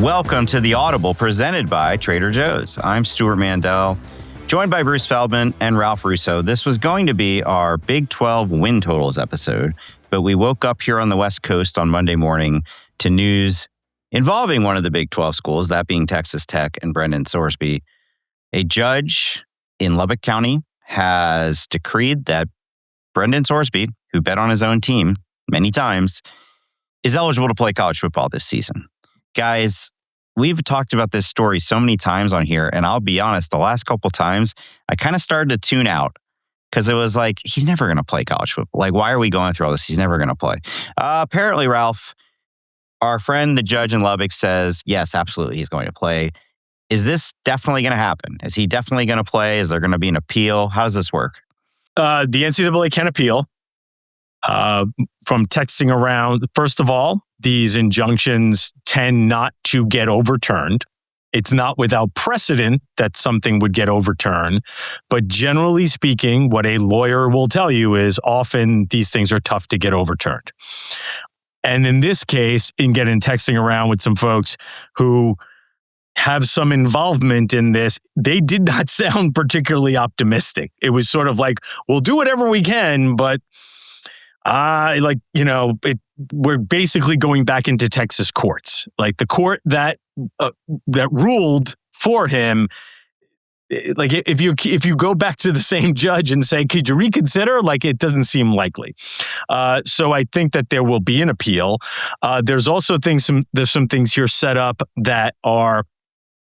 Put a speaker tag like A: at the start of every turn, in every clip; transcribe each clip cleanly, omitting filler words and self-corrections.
A: Welcome to the Audible presented by Trader Joe's. I'm Stuart Mandel, joined by Bruce Feldman and Ralph Russo. This was going to be our Big 12 win totals episode, but we woke up here on the West Coast on Monday morning to news involving one of the Big 12 schools, that being Texas Tech and Brendan Sorsby. A judge in Lubbock County has decreed that Brendan Sorsby, who bet on his own team many times, is eligible to play college football this season. Guys, we've talked about this story so many times on here, and I'll be honest, the last couple times, I kind of started to tune out because it was like, he's never going to play college football. Like, why are we going through all this? He's never going to play. Apparently, Ralph, our friend, the judge in Lubbock, says, yes, absolutely, he's going to play. Is this definitely going to happen? Is he definitely going to play? Is there going to be an appeal? How does this work?
B: The NCAA can appeal from texting around. First of all, these injunctions tend not to get overturned. It's not without precedent that something would get overturned. But generally speaking, what a lawyer will tell you is often these things are tough to get overturned. And in this case, in getting texting around with some folks who have some involvement in this, they did not sound particularly optimistic. It was sort of like, we'll do whatever we can, but we're basically going back into Texas courts. Like the court that ruled for him, like if you go back to the same judge and say, could you reconsider? Like, it doesn't seem likely. So I think that there will be an appeal. There's also there's some things here set up that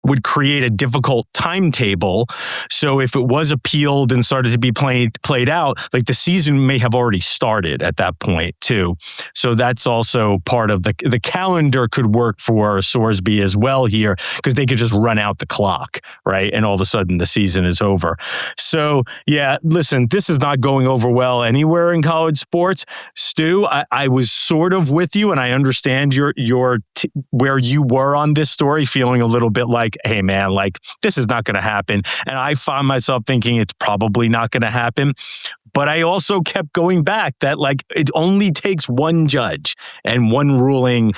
B: would create a difficult timetable. So if it was appealed and started to be played out, like the season may have already started at that point too. So that's also part of the calendar could work for Sorsby as well here, because they could just run out the clock, right? And all of a sudden the season is over. So yeah, listen, this is not going over well anywhere in college sports. Stu, I was sort of with you, and I understand where you were on this story, feeling a little bit like, hey man, like this is not going to happen. And I found myself thinking it's probably not going to happen. But I also kept going back that like it only takes one judge and one ruling.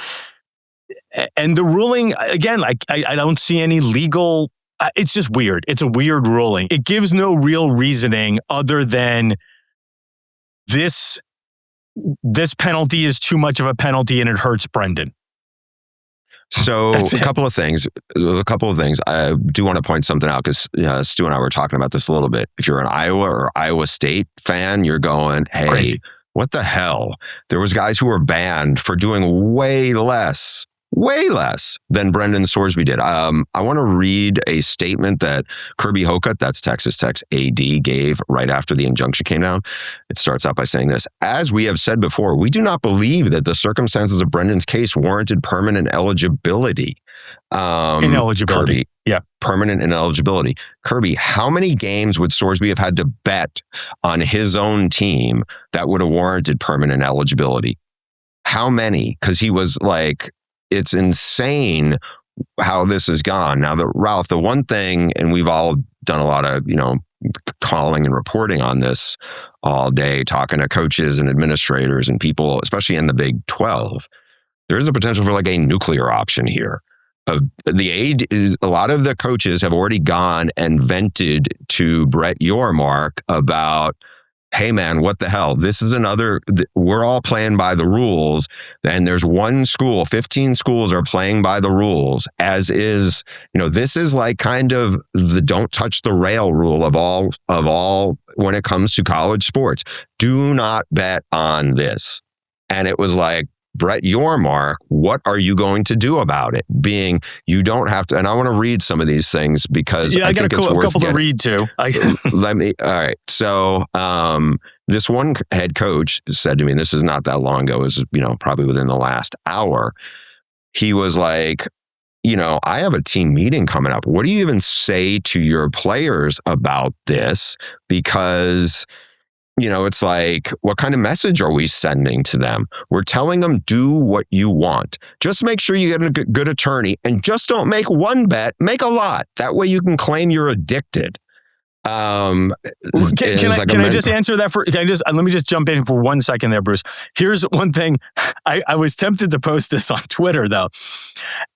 B: And the ruling, again, like I don't see any legal, it's just weird. It's a weird ruling. It gives no real reasoning other than this penalty is too much of a penalty and it hurts Brendan.
C: So a couple of things. I do want to point something out because Stu and I were talking about this a little bit. If you're an Iowa or Iowa State fan, you're going, hey, crazy. What the hell? There was guys who were banned for doing way less than Brendan Sorsby did. I want to read a statement that Kirby Hocutt, that's Texas Tech's AD, gave right after the injunction came down. It starts out by saying this: as we have said before, we do not believe that the circumstances of Brendan's case warranted permanent eligibility.
B: Ineligibility.
C: Kirby, yeah, permanent ineligibility. Kirby, how many games would Sorsby have had to bet on his own team that would have warranted permanent eligibility? How many? Because he was like, it's insane how this has gone. Now, Ralph, the one thing, and we've all done a lot of, calling and reporting on this all day, talking to coaches and administrators and people, especially in the Big 12, there is a potential for like a nuclear option here. A lot of the coaches have already gone and vented to Brett Yormark about, hey man, what the hell? This is we're all playing by the rules. And there's one school, 15 schools are playing by the rules, as is, this is like kind of the don't touch the rail rule of all when it comes to college sports. Do not bet on this. And it was like, Brett Yormark, what are you going to do about it? Being, you don't have to, and I want to read some of these things because I think it's worth
B: a couple to read too.
C: All right. So this one head coach said to me, and this is not that long ago, it was, probably within the last hour. He was like, I have a team meeting coming up. What do you even say to your players about this? Because it's like, what kind of message are we sending to them? We're telling them, do what you want. Just make sure you get a good attorney, and just don't make one bet, make a lot. That way you can claim you're addicted.
B: Can I just answer that let me just jump in for 1 second there, Bruce. Here's one thing. I was tempted to post this on Twitter, though.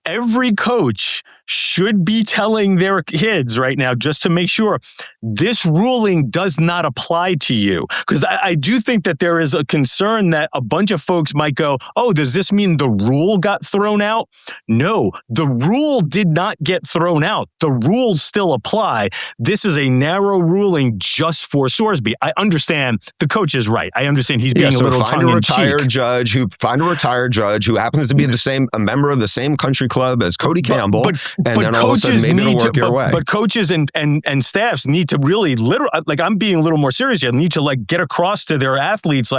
B: Every coach should be telling their kids right now, just to make sure this ruling does not apply to you. Because I do think that there is a concern that a bunch of folks might go, oh, does this mean the rule got thrown out? No, the rule did not get thrown out. The rules still apply. This is a narrow ruling just for Sorsby. I understand the coach is right. I understand he's being a little tongue-in-cheek.
C: Find a retired judge who happens to be a member of the same country club as Cody Campbell, and then all of a sudden maybe it'll work your way.
B: But coaches and staffs need to really I'm being a little more serious here, need to get across to their athletes,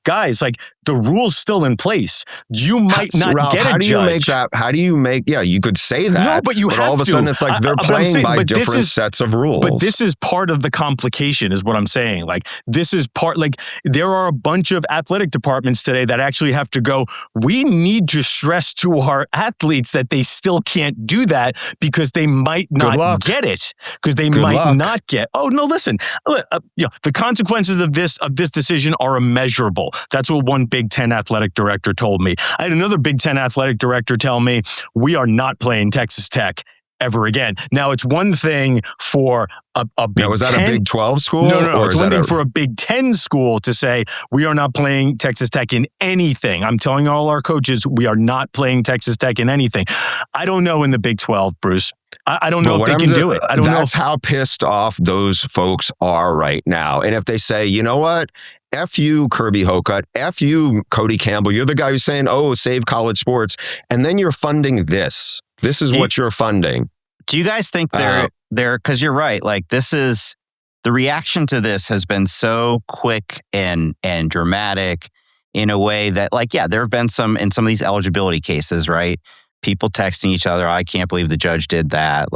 B: guys, the rule's still in place. You might not
C: Ralph,
B: get a judge.
C: How do you make you could say that.
B: No, but you have to.
C: All of a sudden it's they're playing by different sets of rules.
B: But this is part of the complication is what I'm saying. This is part, there are a bunch of athletic departments today that actually have to go, we need to stress to our athletes that they still can't do that because they might not get it. Because they might not get, oh, no, listen, the consequences of this decision are immeasurable. That's what one Big Ten athletic director told me. I had another Big Ten athletic director tell me, we are not playing Texas Tech ever again. Now, it's one thing for a Big Ten.
C: Was that a Big 12 school?
B: No. It's one thing for a Big Ten school to say, we are not playing Texas Tech in anything. I'm telling all our coaches, we are not playing Texas Tech in anything. I don't know in the Big 12, Bruce. I don't know if they can do it. I don't know.
C: That's how pissed off those folks are right now. And if they say, you know what? F you, Kirby Hocutt. F you, Cody Campbell. You're the guy who's saying, oh, save college sports. And then you're funding this. This is what you're funding.
A: Do you guys think they're because you're right, this is, the reaction to this has been so quick and dramatic in a way that there have been some of these eligibility cases, right? People texting each other, I can't believe the judge did that.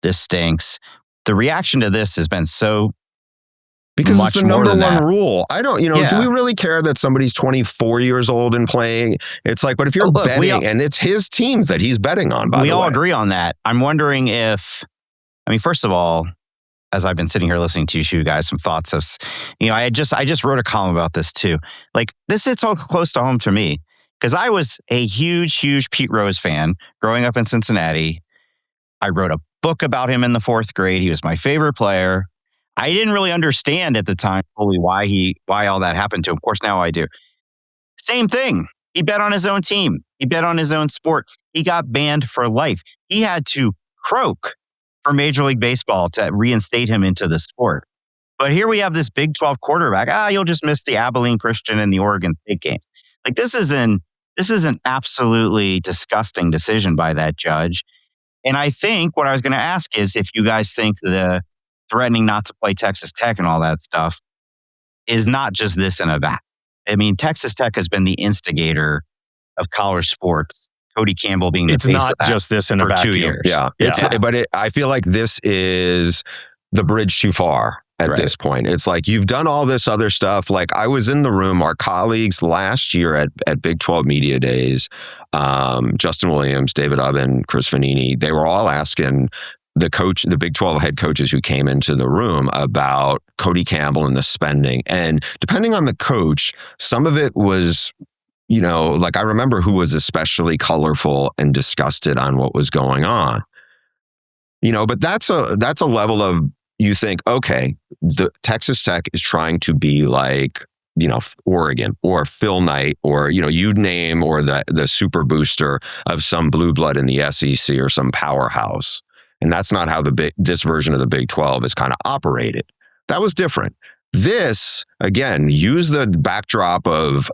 A: This stinks. The reaction to this has been so
C: because
A: much
C: it's the number one
A: that.
C: rule. I don't, do we really care that somebody's 24 years old and playing? It's but if you're betting, and it's his teams that he's betting on, by the way.
A: We all agree on that. I'm wondering first of all, as I've been sitting here listening to you guys, some thoughts of, I just wrote a column about this too. This hits all close to home to me because I was a huge Pete Rose fan growing up in Cincinnati. I wrote a book about him in the 4th grade. He was my favorite player. I didn't really understand at the time fully why all that happened to him. Of course, now I do. Same thing. He bet on his own team. He bet on his own sport. He got banned for life. He had to croak for Major League Baseball to reinstate him into the sport. But here we have this Big 12 quarterback. You'll just miss the Abilene Christian and the Oregon State game. This is an absolutely disgusting decision by that judge. And I think what I was going to ask is if you guys think the threatening not to play Texas Tech and all that stuff is not just this in a vacuum. Texas Tech has been the instigator of college sports. Cody Campbell being the face of that.
B: It's not just this in a vacuum.
C: 2 years. Yeah. I feel like this is the bridge too far at this point. It's you've done all this other stuff. I was in the room, our colleagues last year at Big 12 Media Days, Justin Williams, David Ubben, Chris Vanini, they were all asking the Big 12 head coaches who came into the room about Cody Campbell and the spending. And depending on the coach, some of it was, I remember who was especially colorful and disgusted on what was going on. But that's a level of, you think, okay, the Texas Tech is trying to be Oregon or Phil Knight or, you'd name, or the super booster of some blue blood in the SEC or some powerhouse. And that's not how this version of the Big 12 is kind of operated. That was different. This, again, use the backdrop of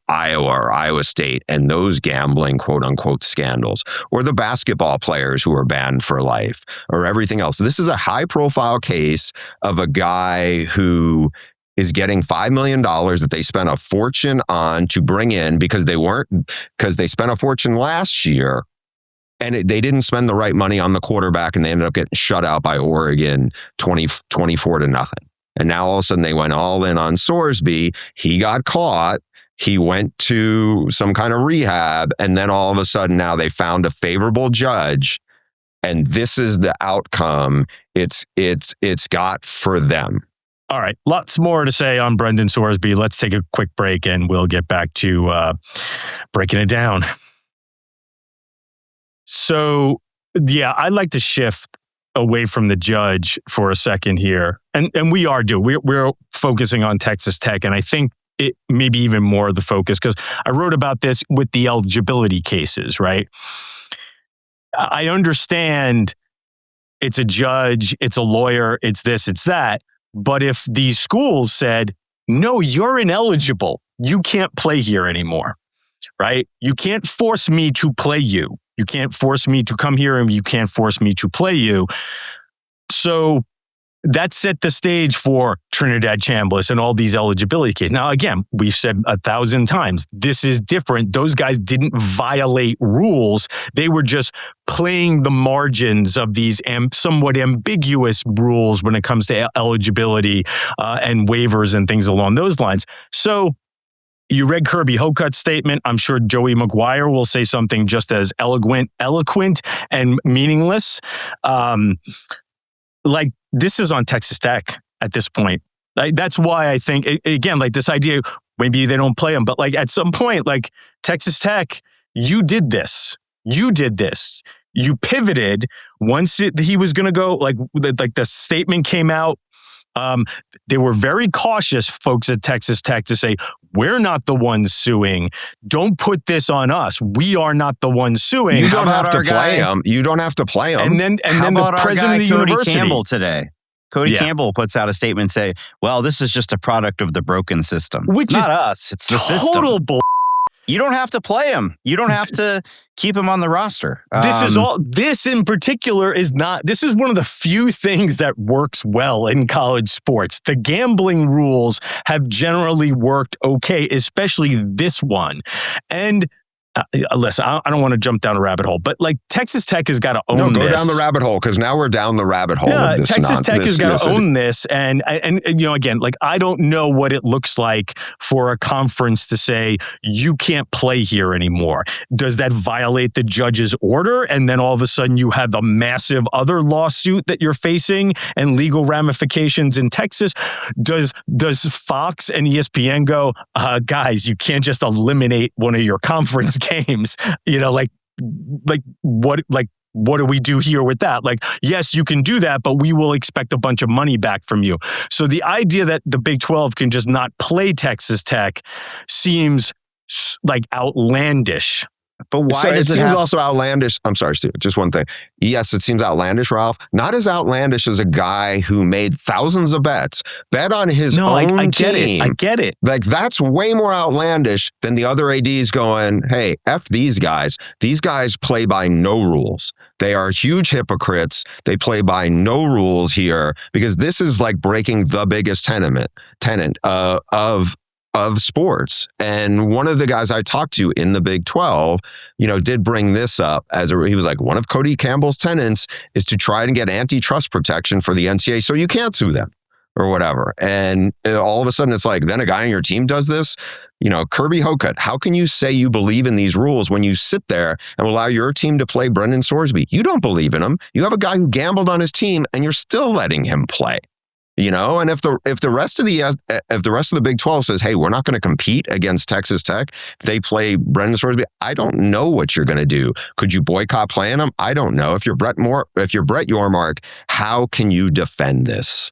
C: Iowa or Iowa State and those gambling, quote unquote, scandals, or the basketball players who are banned for life, or everything else. This is a high profile case of a guy who is getting $5 million that they spent a fortune on to bring in because they spent a fortune last year. And they didn't spend the right money on the quarterback, and they ended up getting shut out by Oregon 24-0. And now all of a sudden they went all in on Sorsby. He got caught. He went to some kind of rehab. And then all of a sudden now they found a favorable judge. And this is the outcome it's got for them.
B: All right, lots more to say on Brendan Sorsby. Let's take a quick break and we'll get back to breaking it down. So, yeah, I'd like to shift away from the judge for a second here. And we are doing. We're focusing on Texas Tech, and I think it may be even more of the focus because I wrote about this with the eligibility cases, right? I understand it's a judge, it's a lawyer, it's this, it's that. But if these schools said, no, you're ineligible, you can't play here anymore, right? You can't force me to play you. You can't force me to come here and you can't force me to play you. So that set the stage for Trinidad Chambliss and all these eligibility cases. Now, again, we've said 1,000 times, this is different. Those guys didn't violate rules. They were just playing the margins of these somewhat ambiguous rules when it comes to eligibility and waivers and things along those lines. So you read Kirby Hocutt's statement. I'm sure Joey McGuire will say something just as eloquent and meaningless. Like, this is on Texas Tech at this point. Like, that's why I think, again, like this idea, maybe they don't play them, but like at some point, like Texas Tech, you did this. You pivoted once he was going to go, like the statement came out. They were very cautious, folks at Texas Tech, to say, we're not the ones suing. Don't put this on us. We are not the ones suing.
C: You don't have to play them. You don't have to play them.
B: And then the president of the university,
A: Campbell today. Cody Campbell puts out a statement say, well, this is just a product of the broken system.
B: Which
A: not us. It's the system.
B: Total bull.
A: You don't have to play him. You don't have to keep him on the roster.
B: This in particular is not, this is one of the few things that works well in college sports. The gambling rules have generally worked okay, especially this one. And listen, I don't want to jump down a rabbit hole, but like Texas Tech has got to own this.
C: Go down the rabbit hole because now we're down the rabbit hole.
B: Yeah, Texas Tech has got to own this, and you know, again, like I don't know what it looks like for a conference to say you can't play here anymore. Does that violate the judge's order, and then all of a sudden you have the massive other lawsuit that you're facing and legal ramifications in Texas? Does Fox and ESPN go, guys, you can't just eliminate one of your conference games, you know, like what do we do here with that? Like, yes, you can do that, but we will expect a bunch of money back from you. So the idea that the Big 12 can just not play Texas Tech seems like outlandish.
A: But why
C: it seems also outlandish? I'm sorry, Steve, just one thing. Yes, it seems outlandish, Ralph. Not as outlandish as a guy who made thousands of bets, bet on his own team.
B: I get it.
C: Like, that's way more outlandish than the other ADs going, hey, F these guys. These guys play by no rules. They are huge hypocrites. They play by no rules here because this is like breaking the biggest tenet of sports. And one of the guys I talked to in the Big 12, you know, did bring this up he was like, one of Cody Campbell's tenets is to try and get antitrust protection for the NCAA so you can't sue them or whatever. And all of a sudden it's like, then a guy on your team does this? You know, Kirby Hocutt, how can you say you believe in these rules when you sit there and allow your team to play Brendan Sorsby? You don't believe in him. You have a guy who gambled on his team and you're still letting him play. You know, and if the rest of the Big 12 says, "Hey, we're not going to compete against Texas Tech," if they play Brendan Sorsby, I don't know what you're going to do. Could you boycott playing them? I don't know. If you're Brett Yormark, how can you defend this?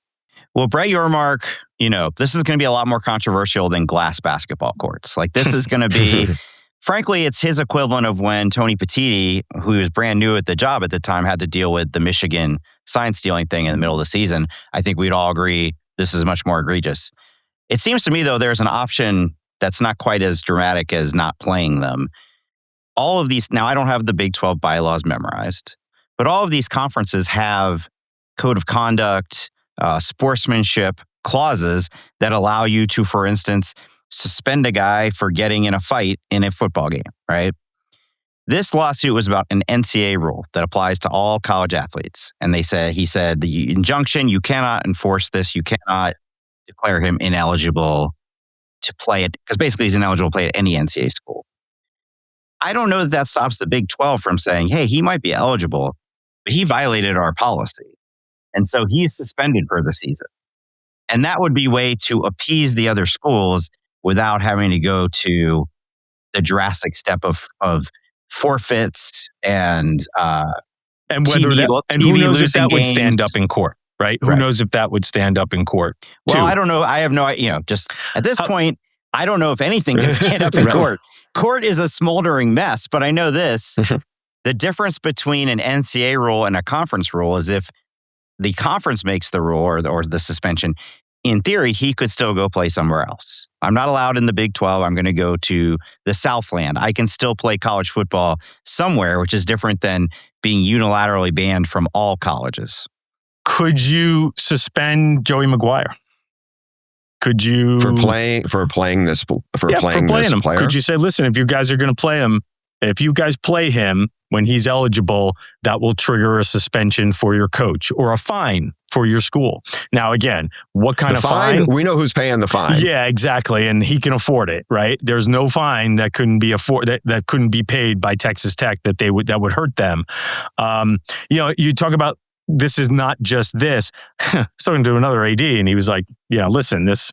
A: Well, Brett Yormark, you know, this is going to be a lot more controversial than glass basketball courts. Like, this is going to be, frankly, it's his equivalent of when Tony Petitti, who was brand new at the job at the time, had to deal with the Michigan sign stealing thing in the middle of the season. I think we'd all agree this is much more egregious. It seems to me, though, there's an option that's not quite as dramatic as not playing them. All of these, now I don't have the Big 12 bylaws memorized, but all of these conferences have code of conduct, sportsmanship clauses that allow you to, for instance, suspend a guy for getting in a fight in a football game, right? This lawsuit was about an NCAA rule that applies to all college athletes. And he said, the injunction, you cannot enforce this. You cannot declare him ineligible to play it, because basically he's ineligible to play at any NCAA school. I don't know that stops the Big 12 from saying, hey, he might be eligible, but he violated our policy. And so he's suspended for the season. And that would be a way to appease the other schools without having to go to the drastic step of forfeits and
B: whether that, and who knows if that would stand up in court, right? Who knows if that would stand up in court?
A: Well, I don't know. I have no idea. Just at this point, I don't know if anything can stand up in court. Court is a smoldering mess, but I know this. The difference between an NCAA rule and a conference rule is if the conference makes the rule or the suspension, in theory, he could still go play somewhere else. I'm not allowed in the Big 12. I'm going to go to the Southland. I can still play college football somewhere, which is different than being unilaterally banned from all colleges.
B: Could you suspend Joey McGuire? Could you
C: for playing this player?
B: Could you say, listen, if you guys are going to play him, if you guys play him when he's eligible, that will trigger a suspension for your coach or a fine for your school. Now, again, what kind of fine?
C: We know who's paying the fine.
B: Yeah, exactly, and he can afford it, right? There's no fine that couldn't be that couldn't be paid by Texas Tech that would hurt them. You talk about this is not just this. I was talking to another AD, and he was like, "Yeah, listen, this."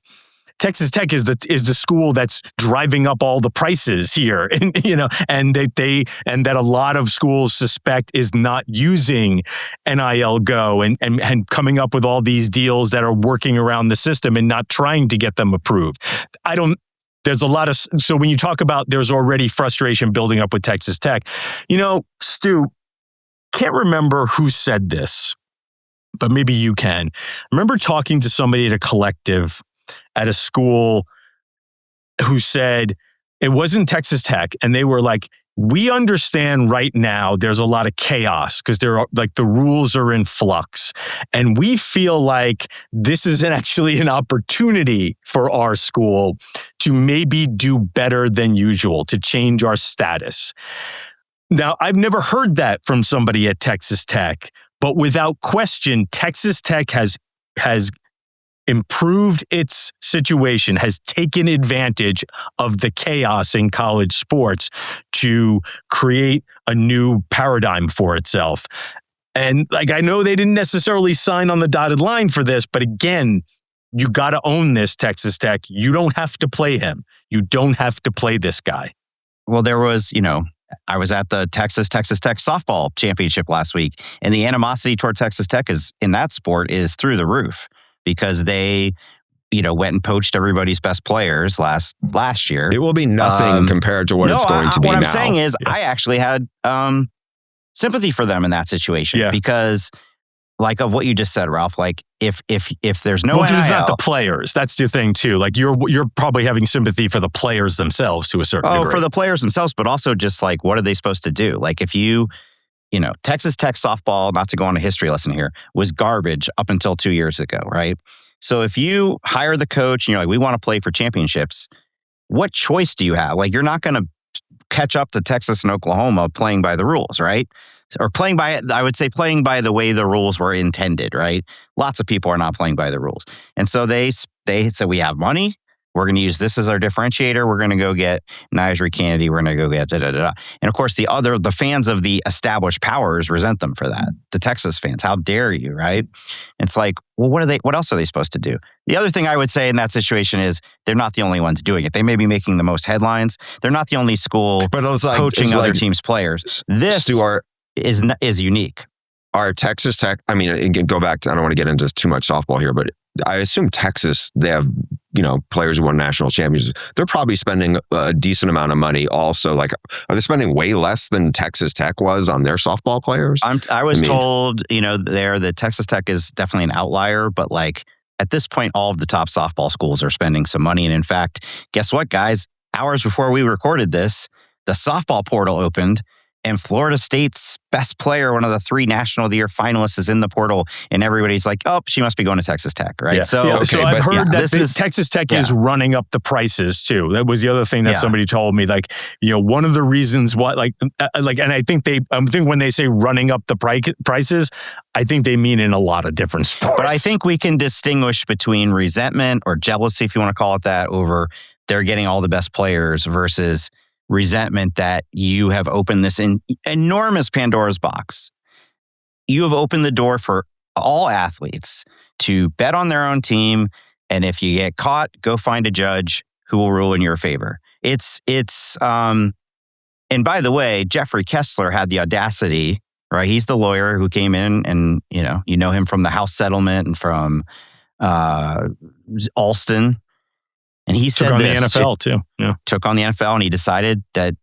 B: Texas Tech is the school that's driving up all the prices here, and and that a lot of schools suspect is not using NIL Go and coming up with all these deals that are working around the system and not trying to get them approved. There's a lot of, so when you talk about there's already frustration building up with Texas Tech, Stu, can't remember who said this, but maybe you can. I remember talking to somebody at a collective at a school who said it wasn't Texas Tech, and they were like, we understand right now there's a lot of chaos because the rules are in flux, and we feel like this is actually an opportunity for our school to maybe do better than usual, to change our status. Now, I've never heard that from somebody at Texas Tech, but without question, Texas Tech has improved its situation, has taken advantage of the chaos in college sports to create a new paradigm for itself. And I know they didn't necessarily sign on the dotted line for this, but again, you got to own this, Texas Tech. You don't have to play him. You don't have to play this guy.
A: Well, there was, I was at the Texas Tech softball championship last week, and the animosity toward Texas Tech in that sport is through the roof. Because they, went and poached everybody's best players last year.
C: It will be nothing compared to what it's going to be now.
A: What I'm saying is, I actually had sympathy for them in that situation because, of what you just said, Ralph. If there's no NIL,
B: it's not the players. That's the thing too. You're probably having sympathy for the players themselves to a certain degree.
A: For the players themselves, but also just what are they supposed to do? If you. Texas Tech softball, not to go on a history lesson here, was garbage up until 2 years ago, right? So if you hire the coach and you're like, we want to play for championships, what choice do you have? You're not going to catch up to Texas and Oklahoma playing by the rules, right? Or playing by the way the rules were intended, right? Lots of people are not playing by the rules. And so they said, we have money. We're going to use this as our differentiator. We're going to go get Najee Kennedy. We're going to go get da-da-da-da. And of course, the fans of the established powers resent them for that. The Texas fans, how dare you, right? It's like, well, what else are they supposed to do? The other thing I would say in that situation is they're not the only ones doing it. They may be making the most headlines. They're not the only school coaching other teams' players. This is unique.
C: Our Texas Tech, again, go back to, I don't want to get into too much softball here, but I assume Texas, they have, players who won national championships. They're probably spending a decent amount of money also. Are they spending way less than Texas Tech was on their softball players?
A: I was told, that Texas Tech is definitely an outlier, but at this point, all of the top softball schools are spending some money. And in fact, guess what, guys? Hours before we recorded this, the softball portal opened. And Florida State's best player, one of the 3 National of the Year finalists, is in the portal, and everybody's like, "Oh, she must be going to Texas Tech, right?"
B: Yeah. So I've heard that Texas Tech is running up the prices too. That was the other thing that somebody told me. One of the reasons why, and I think when they say running up the prices, I think they mean in a lot of different sports.
A: But I think we can distinguish between resentment or jealousy, if you want to call it that, over they're getting all the best players versus resentment that you have opened this enormous Pandora's box. You have opened the door for all athletes to bet on their own team, And if you get caught, go find a judge who will rule in your favor. And by the way, Jeffrey Kessler had the audacity, right? He's the lawyer who came in and, you know him from the House settlement and from Alston. And he said
B: took on
A: this,
B: the NFL too. Yeah.
A: Took on the NFL, and he decided that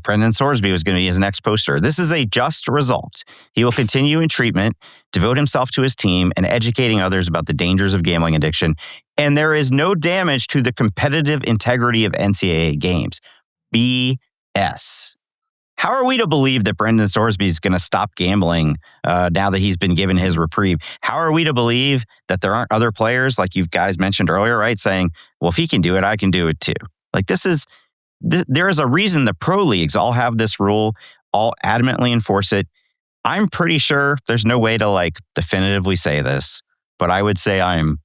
A: Brendan Sorsby was going to be his next poster. This is a just result. He will continue in treatment, devote himself to his team, and educating others about the dangers of gambling addiction. And there is no damage to the competitive integrity of NCAA games. BS. How are we to believe that Brendan Sorsby is going to stop gambling now that he's been given his reprieve? How are we to believe that there aren't other players, like you guys mentioned earlier, right? Saying, well, if he can do it, I can do it too. Like there is a reason the pro leagues all have this rule, all adamantly enforce it. I'm pretty sure there's no way to definitively say this, but I would say I'm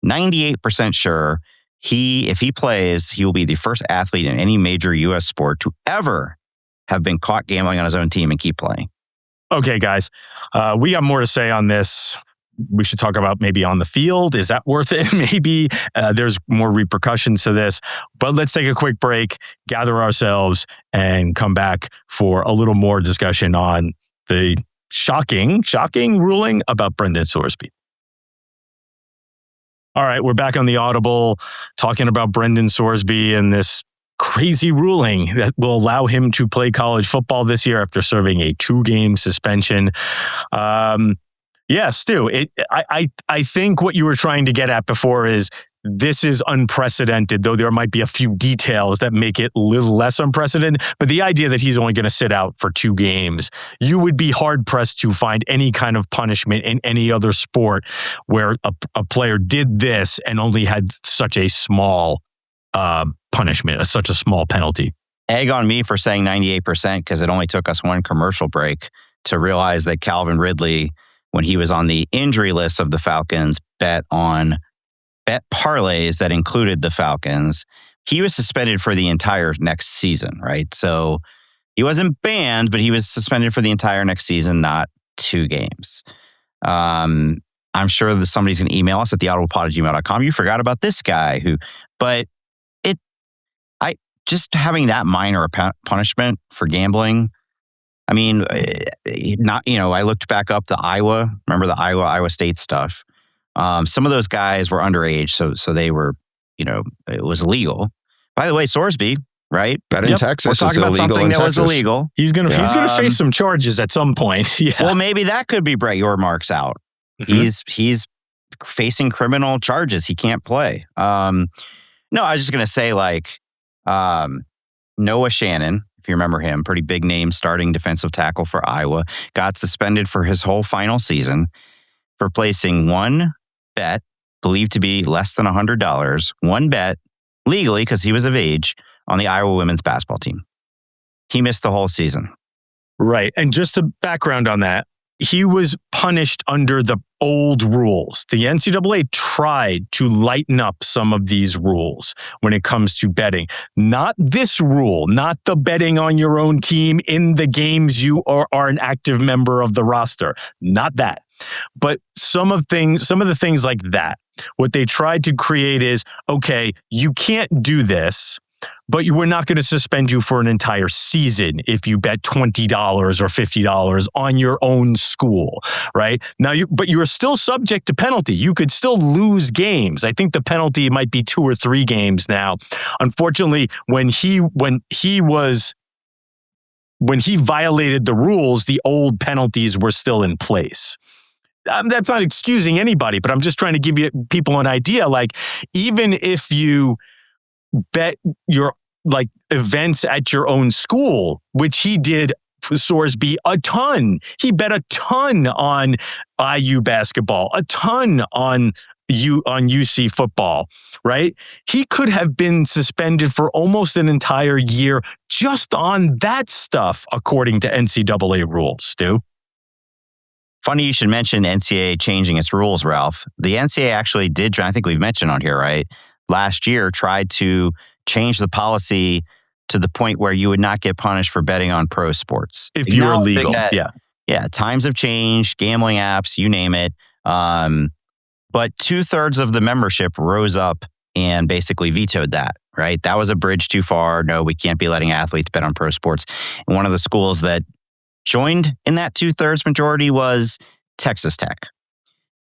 A: 98% sure if he plays, he will be the first athlete in any major U.S. sport to ever have been caught gambling on his own team and keep playing.
B: Okay, guys, we got more to say on this. We should talk about maybe on the field. Is that worth it? Maybe there's more repercussions to this. But let's take a quick break, gather ourselves, and come back for a little more discussion on the shocking ruling about Brendan Sorsby. All right, we're back on the Audible talking about Brendan Sorsby and this crazy ruling that will allow him to play college football this year after serving a 2-game suspension. Yeah, Stu, I think what you were trying to get at before is this is unprecedented, though there might be a few details that make it a little less unprecedented. But the idea that he's only going to sit out for 2 games, you would be hard-pressed to find any kind of punishment in any other sport where a player did this and only had such a small punishment, such a small penalty.
A: Egg on me for saying 98% because it only took us one commercial break to realize that Calvin Ridley, when he was on the injury list of the Falcons, bet parlays that included the Falcons. He was suspended for the entire next season, right? So he wasn't banned, but he was suspended for the entire next season, not 2 games. I'm sure that somebody's going to email us at theaudiblepod@gmail.com. You forgot about this guy but just having that minor punishment for gambling. I mean, I looked back up the remember the Iowa State stuff. Some of those guys were underage, so they were, it was illegal. By the way, Sorsby, right?
C: Bet in Texas.
A: We're talking about something that was illegal.
B: He's gonna face some charges at some point. Yeah.
A: Well, maybe that could be Brett Yormark's out. Mm-hmm. He's facing criminal charges. He can't play. No, I was just gonna say Noah Shannon, if you remember him, pretty big name, starting defensive tackle for Iowa, got suspended for his whole final season for placing one bet, believed to be less than $100, one bet legally because he was of age on the Iowa women's basketball team. He missed the whole season.
B: Right. And just a background on that, he was punished under the old rules. The NCAA tried to lighten up some of these rules when it comes to betting. Not this rule, not the betting on your own team in the games you are an active member of the roster. Not that. But some of the things like that. What they tried to create is, okay, you can't do this, but we're not going to suspend you for an entire season if you bet $20 or $50 on your own school, right? Now, but you are still subject to penalty. You could still lose games. I think the penalty might be 2 or 3 games now. Unfortunately, when he violated the rules, the old penalties were still in place. That's not excusing anybody, but I'm just trying to give people an idea. Even if you bet your events at your own school, which he did for Sorsby a ton. He bet a ton on IU basketball, a ton on UC football, right? He could have been suspended for almost an entire year just on that stuff, according to NCAA rules, Stu.
A: Funny you should mention NCAA changing its rules, Ralph. The NCAA actually did, I think we've mentioned on here, right? Last year tried to change the policy to the point where you would not get punished for betting on pro sports.
B: If you're illegal,
A: yeah. Times have changed, gambling apps, you name it. But 2/3 of the membership rose up and basically vetoed that, right? That was a bridge too far. No, we can't be letting athletes bet on pro sports. And one of the schools that joined in that 2/3 majority was Texas Tech.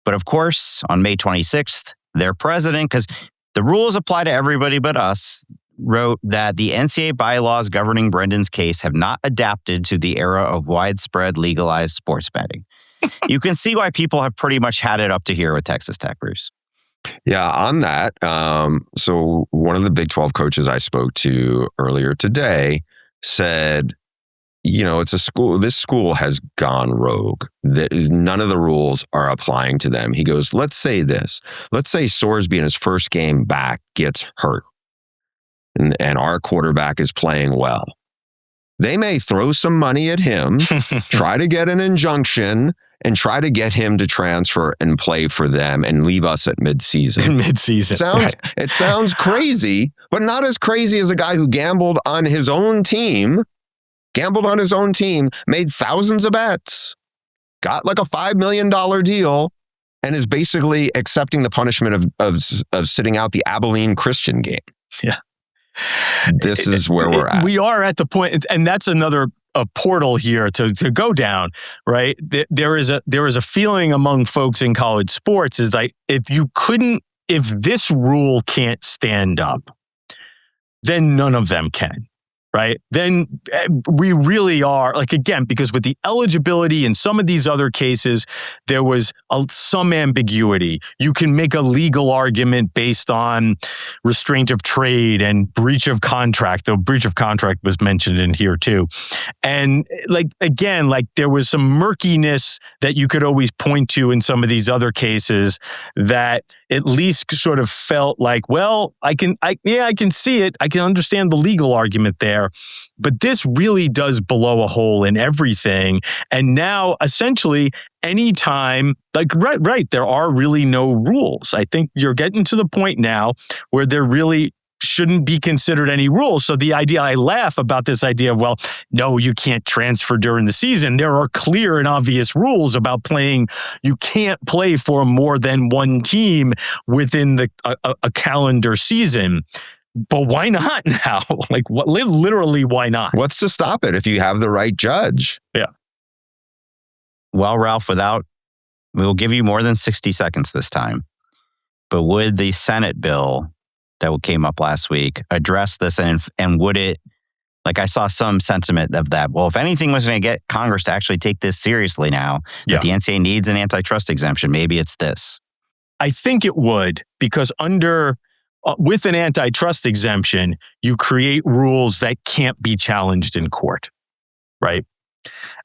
A: But of course, on May 26th, their president, because the rules apply to everybody but us, wrote that the NCAA bylaws governing Brendan's case have not adapted to the era of widespread legalized sports betting. You can see why people have pretty much had it up to here with Texas Tech, Bruce.
C: Yeah, on that, so one of the Big 12 coaches I spoke to earlier today said, it's a school, this school has gone rogue. None of the rules are applying to them. He goes, let's say this. Let's say Sorsby in his first game back gets hurt and our quarterback is playing well. They may throw some money at him, try to get an injunction, and try to get him to transfer and play for them and leave us at midseason. It sounds crazy, but not as crazy as a guy who gambled on his own team, made thousands of bets, got like a $5 million deal, and is basically accepting the punishment of sitting out the Abilene Christian game.
B: Yeah.
C: This is where we're at.
B: We are at the point, and that's another portal here to go down, right? There is a feeling among folks in college sports is like, if this rule can't stand up, then none of them can. Right? Then we really are, like, again, because with the eligibility in some of these other cases, there was some ambiguity. You can make a legal argument based on restraint of trade and breach of contract, though breach of contract was mentioned in here too. And there was some murkiness that you could always point to in some of these other cases that at least sort of felt like, well, I can see it. I can understand the legal argument there. But this really does blow a hole in everything. And now, essentially, anytime, right, there are really no rules. I think you're getting to the point now where there really shouldn't be considered any rules. So the idea, I laugh about this idea of, well, no, you can't transfer during the season. There are clear and obvious rules about playing. You can't play for more than one team within a calendar season. But why not now? Literally, why not?
C: What's to stop it if you have the right judge?
B: Yeah.
A: Well, Ralph, we'll give you more than 60 seconds this time. But would the Senate bill that came up last week address this, and would it, I saw some sentiment of that, well, if anything was going to get Congress to actually take this seriously now, that the NCAA needs an antitrust exemption, maybe it's this.
B: I think it would, because with an antitrust exemption, you create rules that can't be challenged in court, right?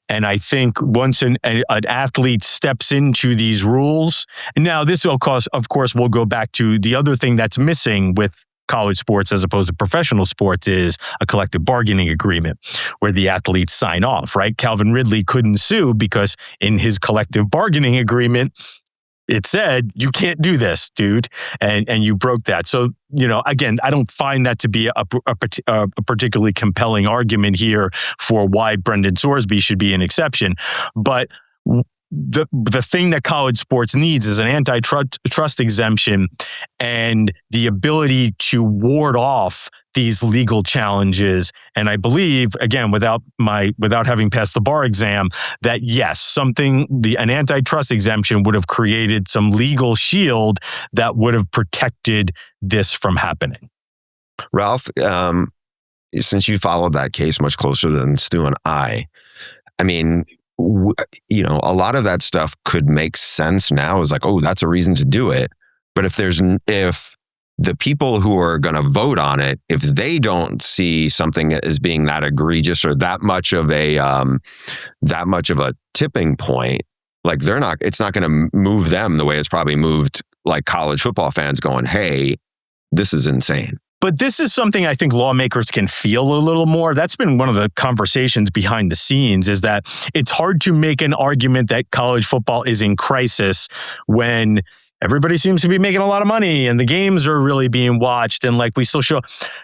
B: And I think once an athlete steps into these rules, and now this of course, will go back to the other thing that's missing with college sports as opposed to professional sports is a collective bargaining agreement where the athletes sign off, right? Calvin Ridley couldn't sue because in his collective bargaining agreement, it said, you can't do this, dude, and you broke that. So, again, I don't find that to be a particularly compelling argument here for why Brendan Sorsby should be an exception. But the thing that college sports needs is an antitrust exemption and the ability to ward off these legal challenges. And I believe, again, without having passed the bar exam, that yes, an antitrust exemption would have created some legal shield that would have protected this from happening.
C: Ralph, since you followed that case much closer than Stu and I mean, a lot of that stuff could make sense now as oh, that's a reason to do it. But if the people who are going to vote on it, if they don't see something as being that egregious or that much of a tipping point, it's not going to move them the way it's probably moved college football fans going, hey, this is insane.
B: But this is something I think lawmakers can feel a little more. That's been one of the conversations behind the scenes, is that it's hard to make an argument that college football is in crisis when everybody seems to be making a lot of money and the games are really being watched and like we still show.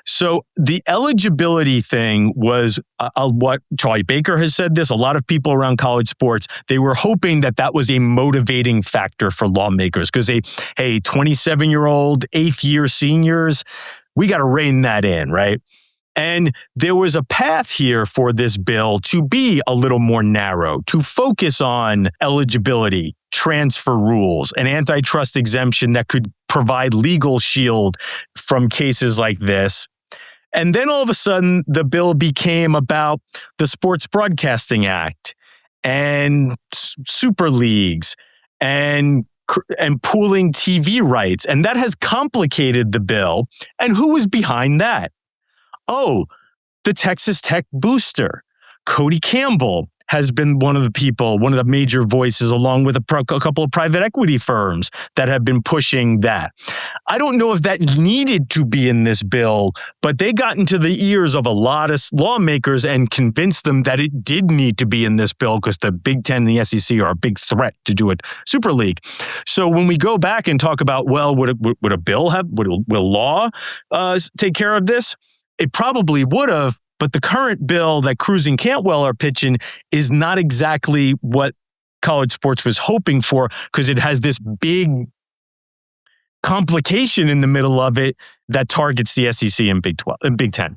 B: So the eligibility thing was what Charlie Baker has said this. A lot of people around college sports, they were hoping that was a motivating factor for lawmakers because 27-year-old, 8th year seniors, we got to rein that in, right? And there was a path here for this bill to be a little more narrow, to focus on eligibility, transfer rules, an antitrust exemption that could provide legal shield from cases like this. And then all of a sudden, the bill became about the Sports Broadcasting Act and super leagues and pooling TV rights. And that has complicated the bill. And who was behind that? Oh, the Texas Tech booster, Cody Campbell, has been one of the major voices, along with a couple of private equity firms that have been pushing that. I don't know if that needed to be in this bill, but they got into the ears of a lot of lawmakers and convinced them that it did need to be in this bill because the Big Ten and the SEC are a big threat to do it Super League. So when we go back and talk about, well, would a bill will law take care of this? It probably would have, but the current bill that Cruz and Cantwell are pitching is not exactly what college sports was hoping for because it has this big complication in the middle of it that targets the SEC and Big 12 and Big 10.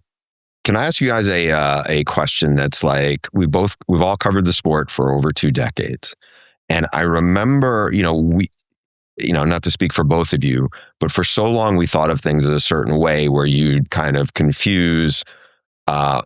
C: Can I ask you guys a question that's like, we've all covered the sport for over 2 decades. And I remember, not to speak for both of you, but for so long we thought of things a certain way where you'd kind of confuse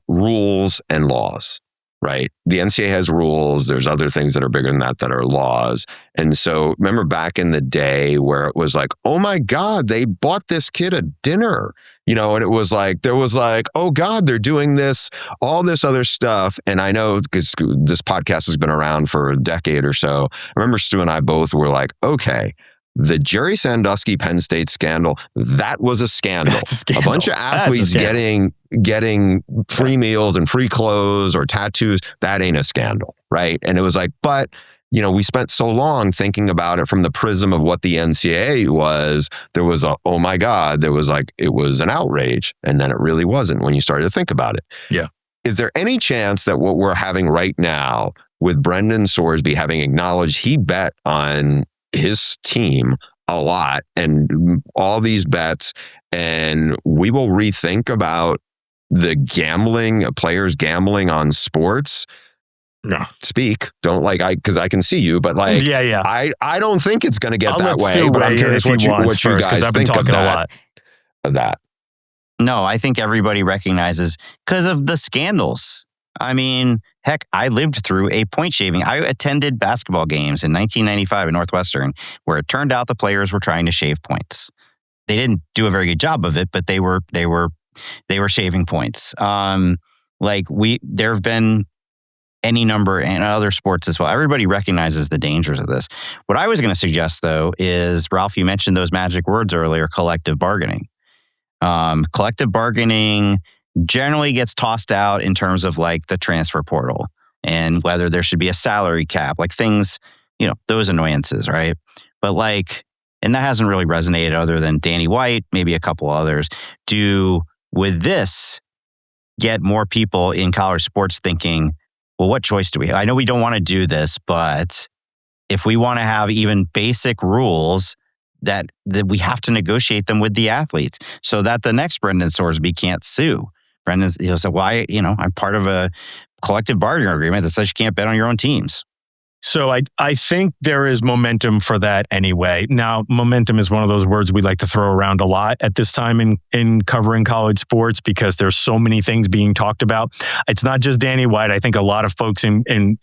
C: rules and laws, right? The NCAA has rules. There's other things that are bigger than that are laws. And so remember back in the day where it was like, oh my God, they bought this kid a dinner, and it was like, there was like, oh God, they're doing this, all this other stuff. And I know because this podcast has been around for a decade or so. I remember Stu and I both were like, okay, the Jerry Sandusky Penn State scandal, that was a scandal.
B: That's a scandal.
C: A bunch of athletes getting free meals and free clothes or tattoos, that ain't a scandal, right? And it was like, but, we spent so long thinking about it from the prism of what the NCAA was. There was oh my God, there was like, it was an outrage. And then it really wasn't when you started to think about it.
B: Yeah.
C: Is there any chance that what we're having right now with Brendan Sorsby having acknowledged he bet on his team a lot and all these bets, and we will rethink about the players gambling on sports?
B: No.
C: Don't because I can see you, but
B: yeah.
C: I don't think it's going to get that way.
B: Stu
C: But I'm curious what you guys
B: I've been
C: think
B: talking a lot
C: of that.
A: No, I think everybody recognizes because of the scandals. I mean, heck, I lived through a point shaving. I attended basketball games in 1995 at Northwestern where it turned out the players were trying to shave points. They didn't do a very good job of it, but they were shaving points. There have been any number in other sports as well. Everybody recognizes the dangers of this. What I was going to suggest, though, is, Ralph, you mentioned those magic words earlier, collective bargaining. Collective bargaining generally gets tossed out in terms of like the transfer portal and whether there should be a salary cap, like things, those annoyances, right? But and that hasn't really resonated other than Danny White, maybe a couple others. With this, get more people in college sports thinking, well, what choice do we have? I know we don't want to do this, but if we want to have even basic rules that we have to negotiate them with the athletes so that the next Brendan Sorsby can't sue. He'll say, why, I'm part of a collective bargaining agreement that says you can't bet on your own teams.
B: So I think there is momentum for that anyway. Now, momentum is one of those words we like to throw around a lot at this time in covering college sports because there's so many things being talked about. It's not just Danny White. I think a lot of folks in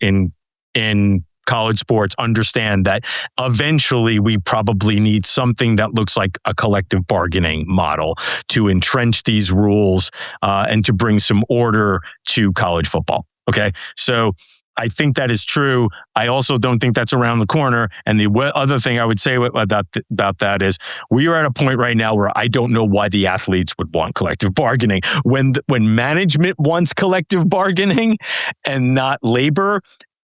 B: college sports understand that eventually we probably need something that looks like a collective bargaining model to entrench these rules and to bring some order to college football. Okay, so I think that is true. I also don't think that's around the corner. And the other thing I would say about that is we are at a point right now where I don't know why the athletes would want collective bargaining. When management wants collective bargaining and not labor,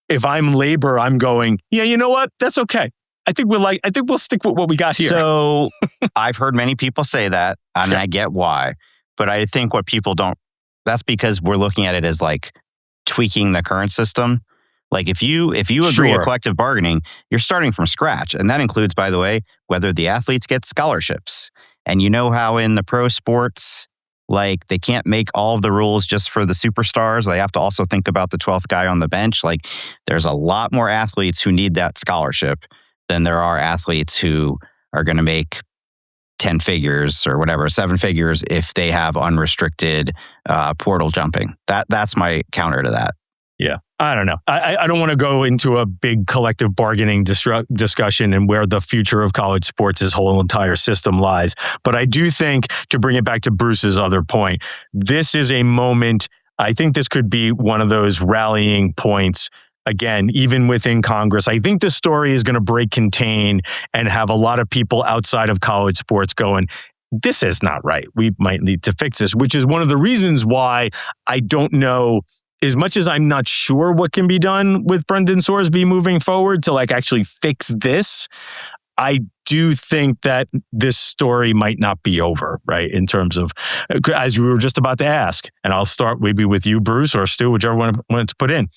B: if I'm labor, I'm going, yeah, you know what? That's okay. I think we'll stick with what we got here.
A: So I've heard many people say that, and I get why. But I think what people don't, that's because we're looking at it as like tweaking the current system. Like if you agree to collective bargaining, you're starting from scratch. And that includes, by the way, whether the athletes get scholarships. And you know how in the pro sports, like they can't make all of the rules just for the superstars. They have to also think about the 12th guy on the bench. Like there's a lot more athletes who need that scholarship than there are athletes who are going to make 10 figures or whatever, 7 figures if they have unrestricted portal jumping. That's my counter to that.
B: Yeah, I don't know. I don't want to go into a big collective bargaining discussion and where the future of college sports' whole entire system lies. But I do think, to bring it back to Bruce's other point, this is a moment. I think this could be one of those rallying points. Again, even within Congress, I think this story is going to break contain and have a lot of people outside of college sports going, this is not right. We might need to fix this, which is one of the reasons why I don't know. As much as I'm not sure what can be done with Brendan Sorsby moving forward to like actually fix this, I do think that this story might not be over, right? In terms of, as we were just about to ask, and I'll start maybe with you, Bruce, or Stu, whichever one wants to put in.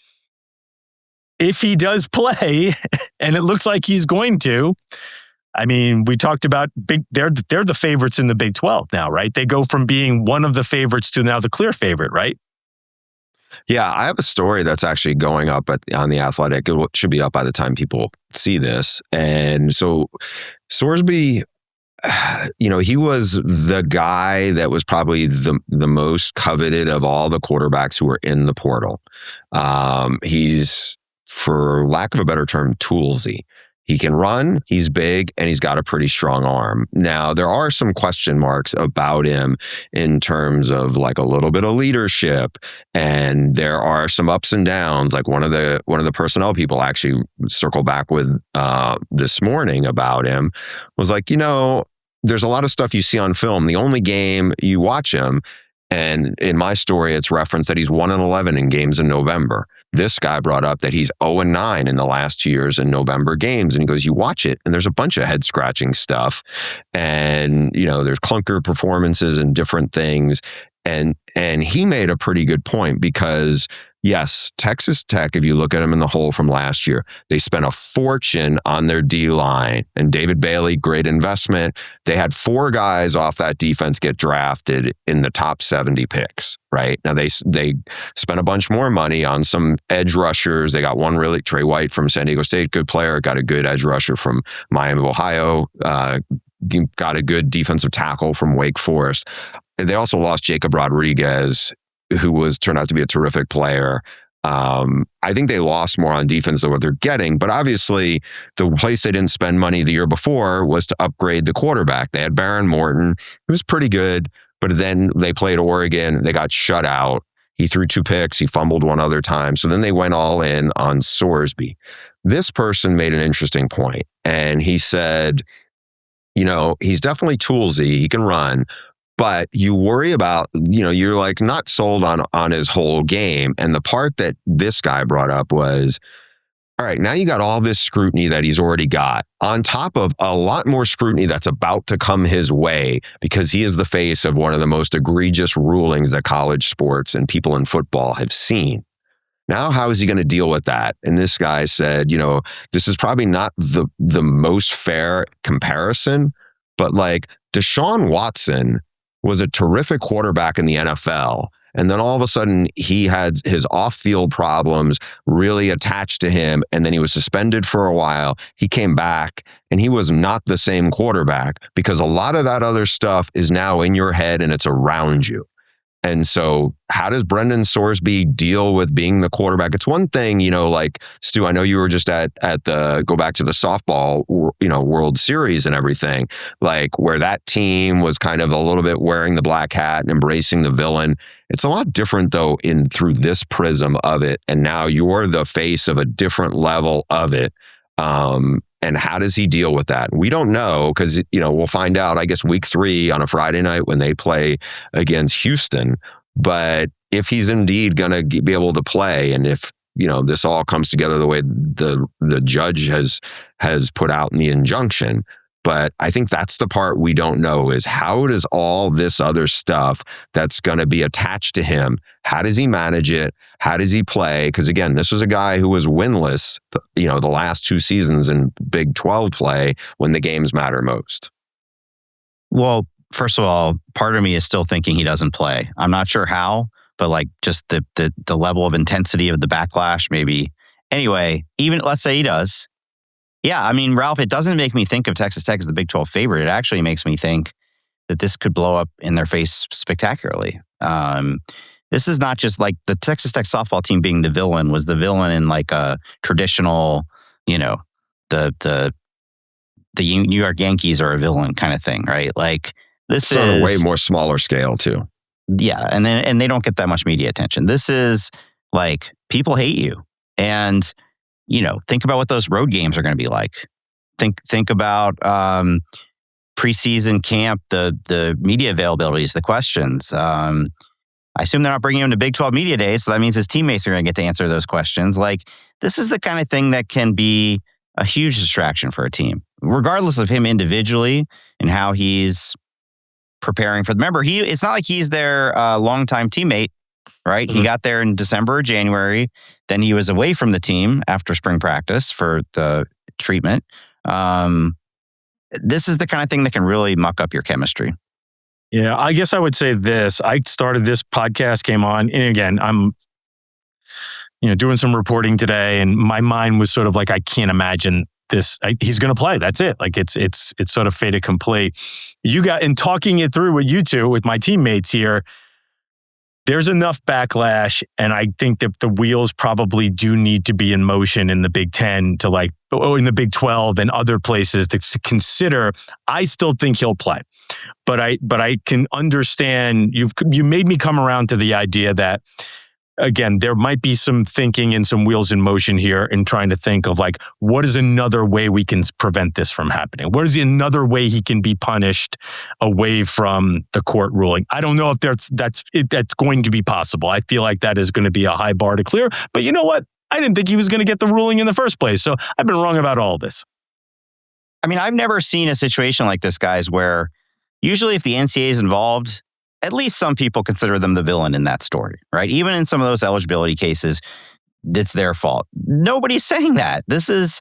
B: If he does play, and it looks like he's going to, I mean, we talked about they're the favorites in the Big 12 now, right? They go from being one of the favorites to now the clear favorite, right?
C: Yeah, I have a story that's actually going up on The Athletic. It should be up by the time people see this. And so Sorsby, he was the guy that was probably the most coveted of all the quarterbacks who were in the portal. He's, for lack of a better term, toolsy. He can run, he's big, and he's got a pretty strong arm. Now, there are some question marks about him in terms of like a little bit of leadership, and there are some ups and downs. Like one of the personnel people actually circled back with this morning about him was like, there's a lot of stuff you see on film. The only game you watch him, and in my story, it's referenced that he's 1-11 in games in November. This guy brought up that he's 0-9 in the last 2 years in November games. And he goes, you watch it, and there's a bunch of head-scratching stuff. And, there's clunker performances and different things. And he made a pretty good point because, yes, Texas Tech, if you look at them in the hole from last year, they spent a fortune on their D-line. And David Bailey, great investment. They had 4 guys off that defense get drafted in the top 70 picks, right? Now, they spent a bunch more money on some edge rushers. They got one really, Trey White from San Diego State, good player, got a good edge rusher from Miami of Ohio, got a good defensive tackle from Wake Forest. They also lost Jacob Rodriguez, who turned out to be a terrific player. I think they lost more on defense than what they're getting, but obviously the place they didn't spend money the year before was to upgrade the quarterback. They had Baron Morton, who was pretty good, but then they played Oregon. They got shut out. He threw 2 picks. He fumbled one other time. So then they went all in on Sorsby. This person made an interesting point, and he said, he's definitely toolsy. He can run. But you worry about, you're like not sold on his whole game. And the part that this guy brought up was, all right, now you got all this scrutiny that he's already got on top of a lot more scrutiny that's about to come his way because he is the face of one of the most egregious rulings that college sports and people in football have seen. Now, how is he going to deal with that? And this guy said, this is probably not the most fair comparison, but like Deshaun Watson was a terrific quarterback in the NFL. And then all of a sudden, he had his off-field problems really attached to him. And then he was suspended for a while. He came back and he was not the same quarterback because a lot of that other stuff is now in your head and it's around you. And so how does Brendan Sorsby deal with being the quarterback? It's one thing, like Stu, I know you were just at go back to the softball, World Series and everything, like where that team was kind of a little bit wearing the black hat and embracing the villain. It's a lot different though through this prism of it. And now you're the face of a different level of it. And how does he deal with that? We don't know because, we'll find out, I guess, week 3 on a Friday night when they play against Houston. But if he's indeed going to be able to play and if this all comes together the way the judge has put out in the injunction. But I think that's the part we don't know, is how does all this other stuff that's going to be attached to him, how does he manage it? How does he play? Because again, this was a guy who was winless, the last 2 seasons in Big 12 play when the games matter most.
A: Well, first of all, part of me is still thinking he doesn't play. I'm not sure how, but like just the level of intensity of the backlash, maybe. Anyway, even let's say he does. Yeah, I mean, Ralph, it doesn't make me think of Texas Tech as the Big 12 favorite. It actually makes me think that this could blow up in their face spectacularly. This is not just like the Texas Tech softball team being the villain was the villain in like a traditional, the New York Yankees are a villain kind of thing, right? Like this
C: it's
A: is
C: on a way more smaller scale too.
A: Yeah, and they don't get that much media attention. This is like people hate you, and think about what those road games are going to be like. Think about preseason camp, the media availabilities, the questions. I assume they're not bringing him to Big 12 Media Days, so that means his teammates are going to get to answer those questions. Like, this is the kind of thing that can be a huge distraction for a team, regardless of him individually and how he's preparing for. Remember, it's not like he's their longtime teammate, right? Mm-hmm. He got there in December or January. Then he was away from the team after spring practice for the treatment. This is the kind of thing that can really muck up your chemistry.
B: Yeah, I guess I would say this. I started this podcast, came on, and again, I'm doing some reporting today, and my mind was sort of like, I can't imagine this. He's going to play. That's it. Like it's sort of fait accompli. In talking it through with you two, with my teammates here, there's enough backlash, and I think that the wheels probably do need to be in motion in the Big 10 in the Big 12 and other places to consider. I still think he'll play, but I can understand you made me come around to the idea that, again, there might be some thinking and some wheels in motion here in trying to think of like, what is another way we can prevent this from happening? What is another way he can be punished away from the court ruling? I don't know if that's going to be possible. I feel like that is going to be a high bar to clear. But you know what? I didn't think he was going to get the ruling in the first place. So I've been wrong about all this.
A: I mean, I've never seen a situation like this, guys, where usually if the NCAA is involved, at least some people consider them the villain in that story, right? Even in some of those eligibility cases, it's their fault. Nobody's saying that. This is...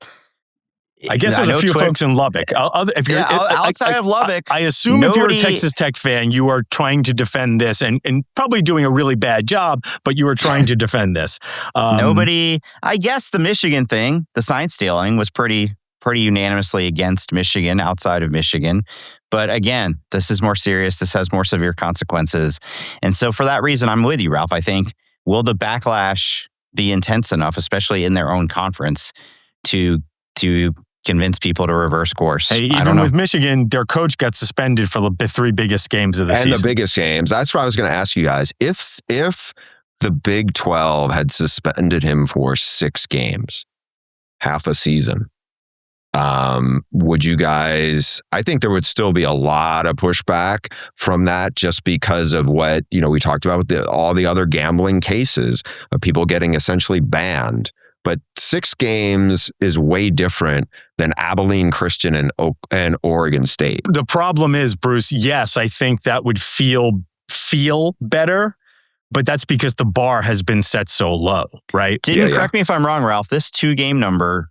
B: I guess there's a few folks in Lubbock.
A: Outside of Lubbock,
B: I assume if you're a Texas Tech fan, you are trying to defend this and probably doing a really bad job, but you are trying to defend this.
A: Nobody... I guess the Michigan thing, the sign stealing, was pretty unanimously against Michigan, outside of Michigan. But again, this is more serious. This has more severe consequences. And so for that reason, I'm with you, Ralph. I think, will the backlash be intense enough, especially in their own conference, to convince people to reverse course?
B: Hey, even with Michigan, their coach got suspended for the 3 biggest games of the season.
C: And the biggest games. That's what I was going to ask you guys. If the Big 12 had suspended him for 6 games, half a season, would you guys, I think there would still be a lot of pushback from that, just because of what, we talked about with all the other gambling cases of people getting essentially banned. But 6 games is way different than Abilene Christian and Oregon State.
B: The problem is, Bruce, yes, I think that would feel better, but that's because the bar has been set so low, right?
A: Correct me if I'm wrong, Ralph, this 2-game number,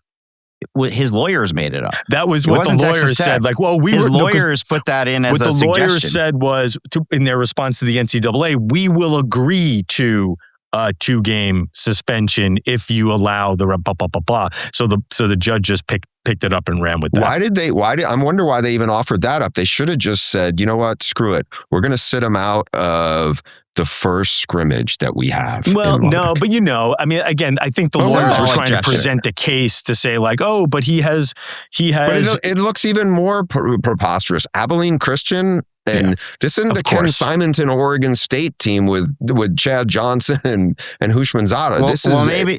A: his lawyers made it up.
B: That was what the lawyers said. Like, well,
A: his lawyers put that in as a suggestion.
B: What the lawyers said was, in their response to the NCAA, we will agree to a 2-game suspension if you allow the blah, blah, blah, blah. So the judge just picked it up and ran with that.
C: I wonder why they even offered that up. They should have just said, you know what, screw it. We're going to sit him out of the first scrimmage that we have.
B: Well, no, but I mean, again, I think the lawyers were trying to present a case to say like, oh, but he has.
C: But it looks even more preposterous. Abilene Christian, and this isn't the Ken Simonton Oregon State team with Chad Johnson and Hushmanzada.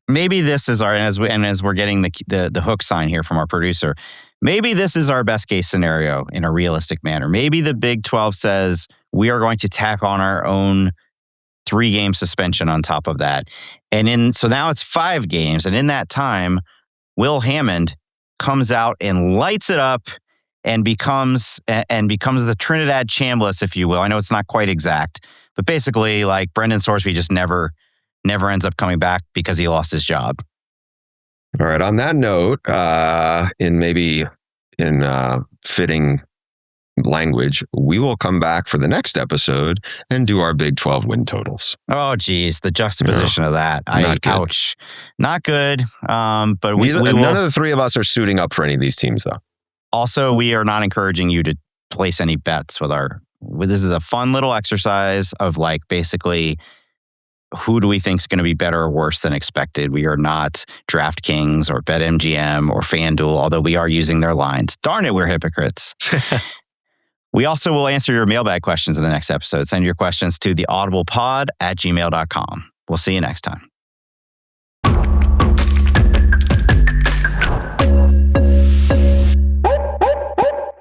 A: Maybe this is our, as we're getting the hook sign here from our producer, maybe this is our best case scenario in a realistic manner. Maybe the Big 12 says we are going to tack on our own 3-game suspension on top of that. So now it's 5 games. And in that time, Will Hammond comes out and lights it up and becomes the Trinidad Chambliss, if you will. I know it's not quite exact, but basically, like, Brendan Sorsby just never ends up coming back because he lost his job.
C: All right. On that note, in fitting language, we will come back for the next episode and do our Big 12 win totals.
A: Oh, geez, the juxtaposition of that. Ouch. Not good. But
C: none of the three of us are suiting up for any of these teams, though.
A: Also, we are not encouraging you to place any bets this is a fun little exercise of, like, basically, who do we think is going to be better or worse than expected? We are not DraftKings or BetMGM or FanDuel, although we are using their lines. Darn it, we're hypocrites. We also will answer your mailbag questions in the next episode. Send your questions to theaudiblepod@gmail.com. We'll see you next time.